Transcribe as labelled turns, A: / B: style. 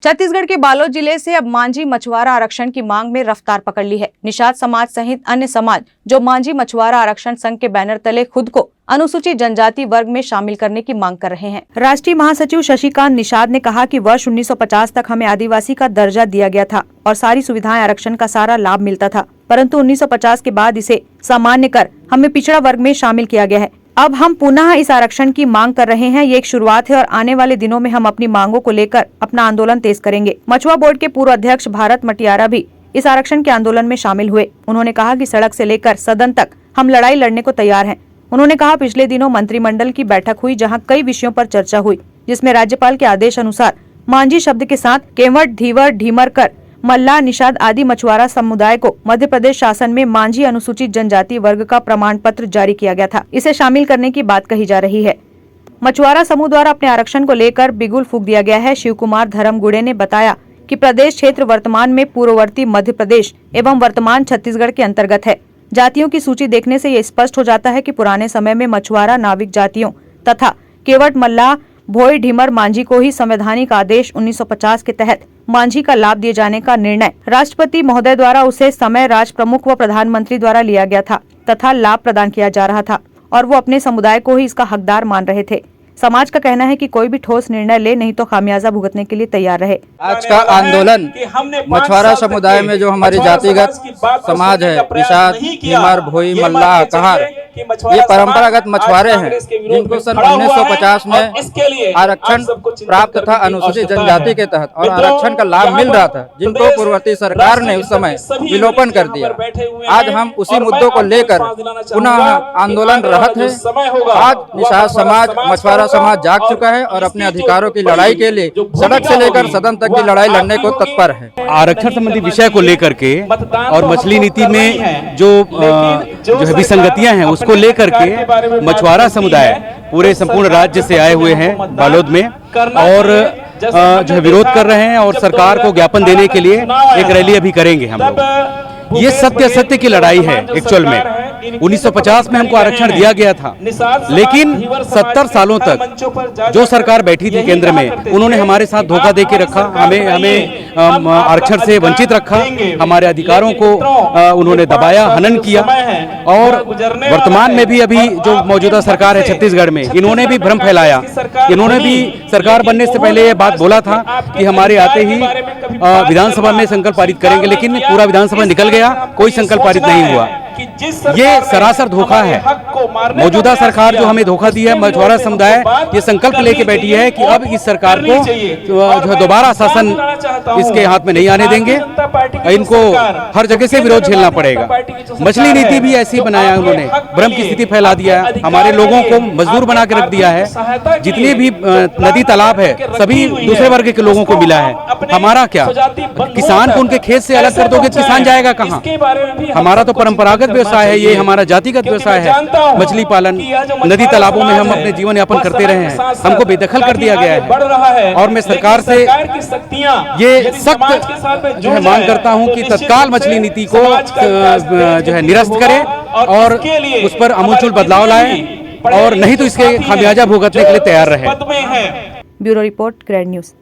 A: छत्तीसगढ़ के बालोद जिले से अब मांझी मछुआरा आरक्षण की मांग में रफ्तार पकड़ ली है। निषाद समाज सहित अन्य समाज जो मांझी मछुआरा आरक्षण संघ के बैनर तले खुद को अनुसूचित जनजाति वर्ग में शामिल करने की मांग कर रहे हैं। राष्ट्रीय महासचिव शशिकांत निषाद ने कहा कि वर्ष 1950 तक हमें आदिवासी का दर्जा दिया गया था और सारी सुविधाएं आरक्षण का सारा लाभ मिलता था, परंतु 1950 के बाद इसे सामान्य कर हमें पिछड़ा वर्ग में शामिल किया गया है। अब हम पुनः इस आरक्षण की मांग कर रहे हैं। ये एक शुरुआत है और आने वाले दिनों में हम अपनी मांगों को लेकर अपना आंदोलन तेज करेंगे। मछुआ बोर्ड के पूर्व अध्यक्ष भारत मटियारा भी इस आरक्षण के आंदोलन में शामिल हुए। उन्होंने कहा कि सड़क से लेकर सदन तक हम लड़ाई लड़ने को तैयार हैं। उन्होंने कहा पिछले दिनों मंत्रिमंडल की बैठक हुई जहाँ कई विषयों पर चर्चा हुई, जिसमें राज्यपाल के आदेश अनुसार मांझी शब्द के साथ केवट, धीवर, ढीमरकर, मल्लाह, निषाद आदि मछुआरा समुदाय को मध्य प्रदेश शासन में मांझी अनुसूचित जनजाति वर्ग का प्रमाण पत्र जारी किया गया था। इसे शामिल करने की बात कही जा रही है। मछुआरा समूह द्वारा अपने आरक्षण को लेकर बिगुल फूंक दिया गया है। शिव कुमार धर्मगुड़े ने बताया कि प्रदेश क्षेत्र वर्तमान में पूर्ववर्ती मध्य प्रदेश एवं वर्तमान छत्तीसगढ़ के अंतर्गत है। जातियों की सूची देखने से ये स्पष्ट हो जाता है कि पुराने समय में मछुआरा नाविक जातियों तथा केवट, मल्लाह, भोई, ढीमर, मांझी को ही संवैधानिक आदेश 1950 के तहत मांझी का लाभ दिए जाने का निर्णय राष्ट्रपति महोदय द्वारा उसे समय राष्ट्र प्रमुख व प्रधानमंत्री द्वारा लिया गया था तथा लाभ प्रदान किया जा रहा था और वो अपने समुदाय को ही इसका हकदार मान रहे थे। समाज का कहना है कि कोई भी ठोस निर्णय ले, नहीं तो खामियाजा भुगतने के लिए तैयार रहे।
B: आज का आंदोलन मछुआरा समुदाय में जो हमारे जातिगत समाज है, निषाद, ढीमर, भोई, मल्लाह, कहार, ये परंपरागत मछुआरे हैं जिनको सन 1950 में आरक्षण प्राप्त था अनुसूचित जनजाति के तहत और आरक्षण का लाभ मिल रहा था, जिनको पूर्ववर्ती सरकार ने उस समय विलोपन कर दिया। आज हम उसी मुद्दों को लेकर पुनः आंदोलन रहत है। आज निषाद समाज, मछुआरा समाज जाग चुका है और अपने अधिकारों की लड़ाई के लिए सड़क से लेकर सदन तक की लड़ाई लड़ने को तत्पर है।
C: आरक्षण संबंधी विषय को लेकर के और मछली नीति में जो है विसंगतियां हैं उसको लेकर के मछुआरा समुदाय पूरे संपूर्ण राज्य से आए हुए हैं बालोद में और जो है विरोध कर रहे हैं और सरकार को ज्ञापन देने के लिए एक रैली अभी करेंगे हम लोग। ये सत्य की लड़ाई है। एक्चुअल में 1950 में हमको आरक्षण दिया गया था, लेकिन 70 सालों तक जो सरकार बैठी थी केंद्र में, उन्होंने हमारे साथ धोखा दे के रखा, हमें आरक्षण से वंचित रखा, हमारे अधिकारों को उन्होंने दबाया, हनन किया। और वर्तमान में भी अभी जो मौजूदा सरकार है छत्तीसगढ़ में, इन्होंने भी भ्रम फैलाया। इन्होंने भी सरकार बनने से पहले ये बात बोला था कि हमारे आते ही विधानसभा में संकल्प पारित करेंगे, लेकिन पूरा विधानसभा निकल गया, कोई संकल्प पारित नहीं हुआ। ये सरासर धोखा है। मौजूदा सरकार जो हमें धोखा दी है, मछुआरा समुदाय ये संकल्प लेके बैठी है कि अब इस सरकार को जो दोबारा शासन इसके हाथ में नहीं आने देंगे, इनको हर जगह से विरोध झेलना पड़ेगा। मछली नीति भी ऐसी बनाया उन्होंने, भ्रम की स्थिति फैला दिया है, हमारे लोगों को मजदूर बना के रख दिया है। जितने भी नदी तालाब है सभी दूसरे वर्ग के लोगों को मिला है। हमारा क्या, किसान को उनके खेत से अलग कर दोगे, किसान जाएगा कहाँ? हमारा तो परंपरागत व्यवसाय है, ये हमारा जातिगत व्यवसाय है, मछली पालन। नदी तालाबों में हम अपने जीवन यापन करते रहे हैं, हमको बेदखल कर दिया गया है। और मैं सरकार से ये सख्त जो है मांग करता हूं कि तत्काल मछली नीति को जो है निरस्त करें और उस पर आमूलचूल बदलाव लाएं, और नहीं तो इसके खामियाजा भुगतने के लिए तैयार रहे।
A: Bureau report, grand news.